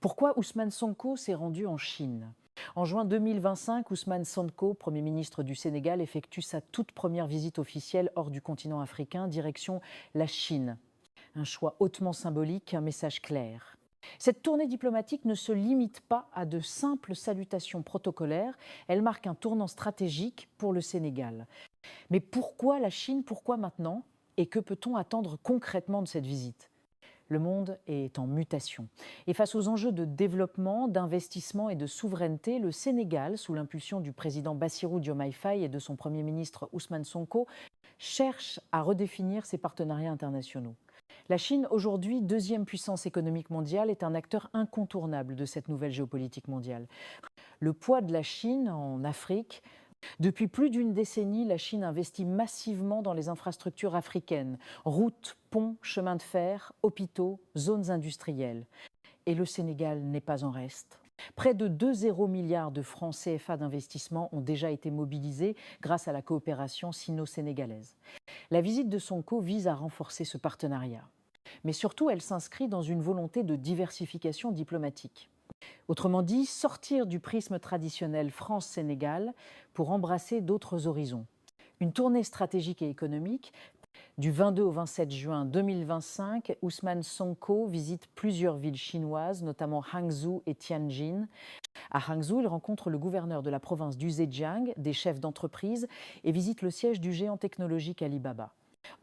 Pourquoi Ousmane Sonko s'est rendu en Chine? En juin 2025, Ousmane Sonko, Premier ministre du Sénégal, effectue sa toute première visite officielle hors du continent africain, direction la Chine. Un choix hautement symbolique, un message clair. Cette tournée diplomatique ne se limite pas à de simples salutations protocolaires, elle marque un tournant stratégique pour le Sénégal. Mais pourquoi la Chine? Pourquoi maintenant? Et que peut-on attendre concrètement de cette visite? Le monde est en mutation. Et face aux enjeux de développement, d'investissement et de souveraineté, le Sénégal, sous l'impulsion du président Bassirou Diomaye Faye et de son Premier ministre Ousmane Sonko, cherche à redéfinir ses partenariats internationaux. La Chine, aujourd'hui deuxième puissance économique mondiale, est un acteur incontournable de cette nouvelle géopolitique mondiale. Le poids de la Chine en Afrique. Depuis plus d'une décennie, la Chine investit massivement dans les infrastructures africaines, routes, ponts, chemins de fer, hôpitaux, zones industrielles. Et le Sénégal n'est pas en reste. Près de 2,0 milliards de francs CFA d'investissement ont déjà été mobilisés grâce à la coopération sino-sénégalaise. La visite de Sonko vise à renforcer ce partenariat. Mais surtout, elle s'inscrit dans une volonté de diversification diplomatique. Autrement dit, sortir du prisme traditionnel France-Sénégal pour embrasser d'autres horizons. Une tournée stratégique et économique. Du 22 au 27 juin 2025, Ousmane Sonko visite plusieurs villes chinoises, notamment Hangzhou et Tianjin. À Hangzhou, il rencontre le gouverneur de la province du Zhejiang, des chefs d'entreprise et visite le siège du géant technologique Alibaba.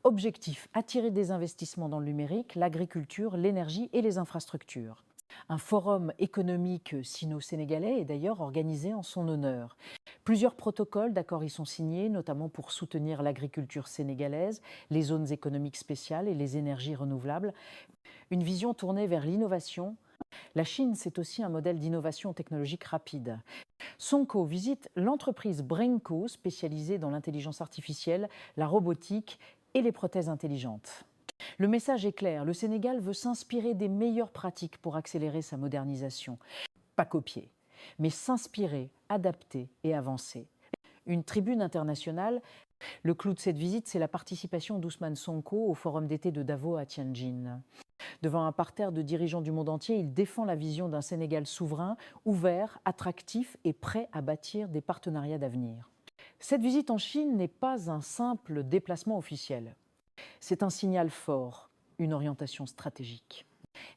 Objectif, attirer des investissements dans le numérique, l'agriculture, l'énergie et les infrastructures. Un forum économique sino-sénégalais est d'ailleurs organisé en son honneur. Plusieurs protocoles d'accord y sont signés, notamment pour soutenir l'agriculture sénégalaise, les zones économiques spéciales et les énergies renouvelables. Une vision tournée vers l'innovation. La Chine, c'est aussi un modèle d'innovation technologique rapide. Sonko visite l'entreprise Brinko, spécialisée dans l'intelligence artificielle, la robotique et les prothèses intelligentes. Le message est clair, le Sénégal veut s'inspirer des meilleures pratiques pour accélérer sa modernisation. Pas copier, mais s'inspirer, adapter et avancer. Une tribune internationale, le clou de cette visite, c'est la participation d'Ousmane Sonko au forum d'été de Davos à Tianjin. Devant un parterre de dirigeants du monde entier, il défend la vision d'un Sénégal souverain, ouvert, attractif et prêt à bâtir des partenariats d'avenir. Cette visite en Chine n'est pas un simple déplacement officiel. C'est un signal fort, une orientation stratégique.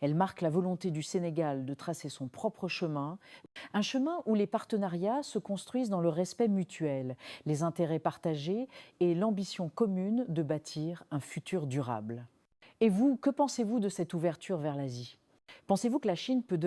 Elle marque la volonté du Sénégal de tracer son propre chemin, un chemin où les partenariats se construisent dans le respect mutuel, les intérêts partagés et l'ambition commune de bâtir un futur durable. Et vous, que pensez-vous de cette ouverture vers l'Asie? Pensez-vous que la Chine peut devenir